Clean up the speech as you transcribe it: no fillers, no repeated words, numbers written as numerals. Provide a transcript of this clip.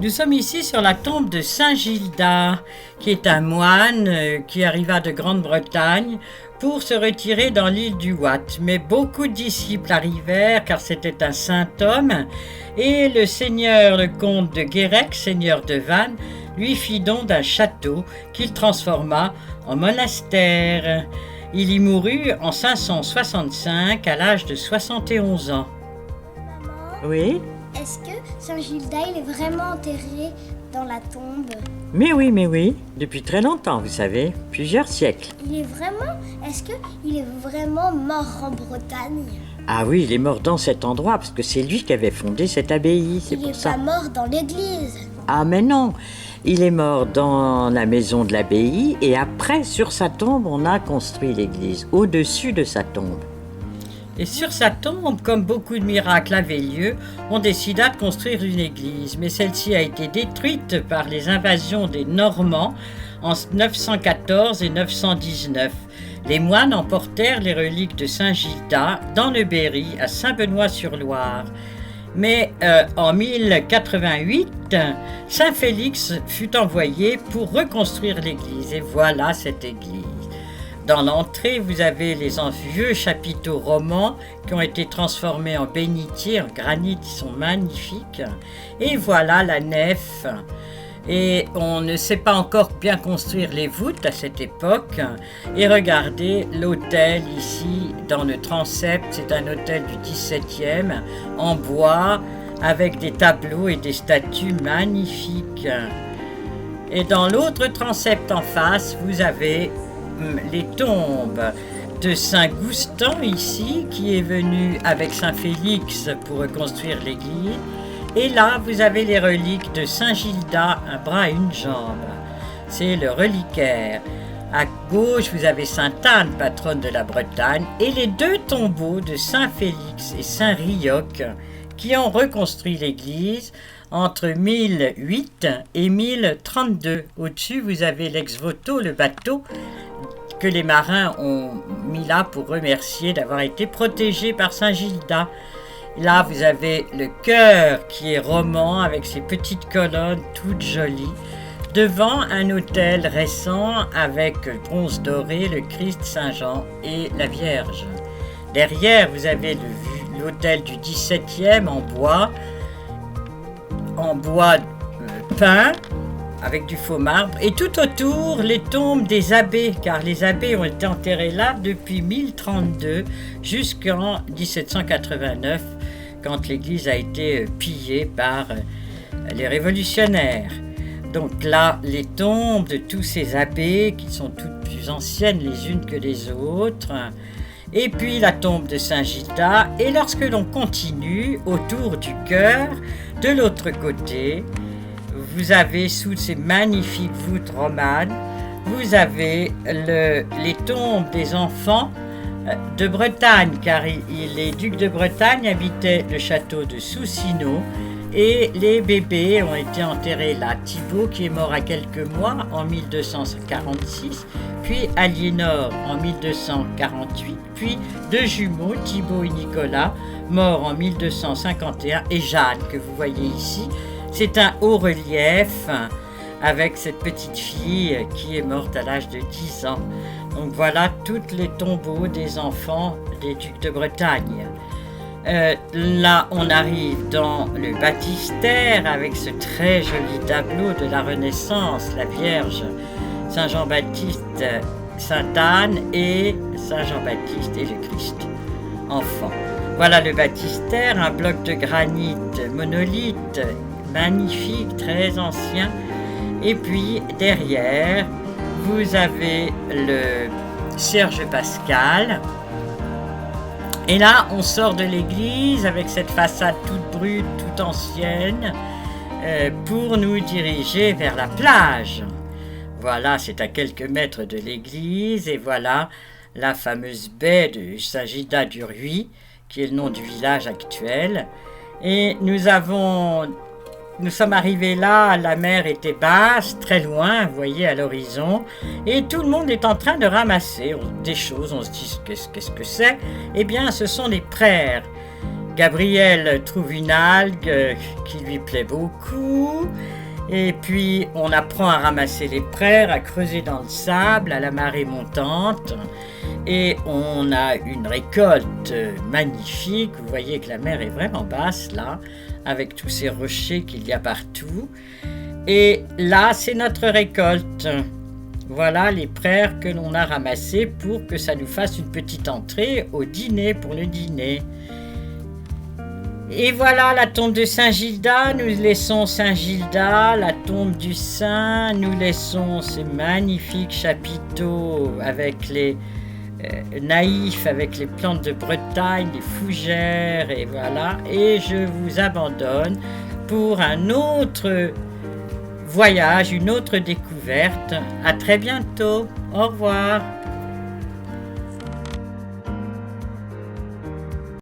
Nous sommes ici sur la tombe de Saint Gildas, qui est un moine qui arriva de Grande-Bretagne pour se retirer dans l'île du Watt. Mais beaucoup de disciples arrivèrent car c'était un saint homme et le seigneur, le comte de Guérec, seigneur de Vannes, lui fit don d'un château qu'il transforma en monastère. Il y mourut en 565 à l'âge de 71 ans. Maman, Oui? est-ce que Saint Gildas il est vraiment enterré dans la tombe? Mais oui, depuis très longtemps, vous savez, plusieurs siècles. Est-ce qu'il est vraiment mort en Bretagne? Ah oui, il est mort dans cet endroit parce que c'est lui qui avait fondé cette abbaye, c'est Il pour n'est ça. pas mort dans l'église. Ah mais non, il est mort dans la maison de l'abbaye et après, sur sa tombe, on a construit l'église, au-dessus de sa tombe. Et sur sa tombe, comme beaucoup de miracles avaient lieu, on décida de construire une église. Mais celle-ci a été détruite par les invasions des Normands en 914 et 919. Les moines emportèrent les reliques de Saint Gildas dans le Berry, à Saint-Benoît-sur-Loire. Mais en 1088, Saint Félix fut envoyé pour reconstruire l'église. Et voilà cette église. Dans l'entrée, vous avez les vieux chapiteaux romans qui ont été transformés en bénitiers, en granit, ils sont magnifiques. Et voilà la nef. Et on ne sait pas encore bien construire les voûtes à cette époque. Et regardez l'autel ici dans le transept, c'est un autel du XVIIe en bois avec des tableaux et des statues magnifiques. Et dans l'autre transept en face, vous avez les tombes de Saint Goustan ici, qui est venu avec Saint Félix pour reconstruire l'église. Et là, vous avez les reliques de Saint Gildas, un bras et une jambe. C'est le reliquaire. À gauche, vous avez Sainte Anne, patronne de la Bretagne, et les deux tombeaux de Saint Félix et Saint Rioc, qui ont reconstruit l'église entre 1008 et 1032. Au-dessus, vous avez l'ex-voto, le bateau que les marins ont mis là pour remercier d'avoir été protégés par Saint Gildas. Là, vous avez le chœur qui est roman avec ses petites colonnes toutes jolies, devant un autel récent avec bronze doré, le Christ, Saint Jean et la Vierge. Derrière, vous avez l'autel du XVIIe en bois peint avec du faux marbre, et tout autour les tombes des abbés, car les abbés ont été enterrés là depuis 1032 jusqu'en 1789, quand l'église a été pillée par les révolutionnaires. Donc là, les tombes de tous ces abbés, qui sont toutes plus anciennes les unes que les autres, et puis la tombe de Saint Gildas, et lorsque l'on continue autour du chœur, de l'autre côté, vous avez sous ces magnifiques voûtes romanes, vous avez les tombes des enfants de Bretagne, car les ducs de Bretagne habitaient le château de Soussineau et les bébés ont été enterrés là. Thibaut qui est mort à quelques mois en 1246, puis Aliénor en 1248, puis deux jumeaux, Thibaut et Nicolas, morts en 1251, et Jeanne que vous voyez ici. C'est un haut relief avec cette petite fille qui est morte à l'âge de 10 ans. Donc voilà tous les tombeaux des enfants des ducs de Bretagne. Là, on arrive dans le baptistère avec ce très joli tableau de la Renaissance, la Vierge, Saint Jean-Baptiste, Sainte Anne et Saint Jean-Baptiste et le Christ, enfant. Voilà le baptistère, un bloc de granit monolithe, magnifique, très ancien. Et puis derrière, vous avez le Serge Pascal. Et là, on sort de l'église avec cette façade toute brute, toute ancienne, pour nous diriger vers la plage. Voilà, c'est à quelques mètres de l'église, et voilà la fameuse baie de Saint Gildas du Rhuys, qui est le nom du village actuel. Et nous sommes arrivés là, la mer était basse, très loin, vous voyez, à l'horizon, et tout le monde est en train de ramasser des choses. On se dit, qu'est-ce que c'est? Eh bien, ce sont les praires Gabriel trouve une algue qui lui plaît beaucoup. Et puis on apprend à ramasser les praires, à creuser dans le sable, à la marée montante. Et on a une récolte magnifique. Vous voyez que la mer est vraiment basse là, avec tous ces rochers qu'il y a partout. Et là, c'est notre récolte. Voilà les praires que l'on a ramassées pour que ça nous fasse une petite entrée au dîner, pour le dîner. Et voilà la tombe de Saint-Gildas, nous laissons Saint-Gildas, la tombe du Saint, nous laissons ces magnifiques chapiteaux avec les naïfs, avec les plantes de Bretagne, les fougères, et voilà. Et je vous abandonne pour un autre voyage, une autre découverte. À très bientôt, au revoir.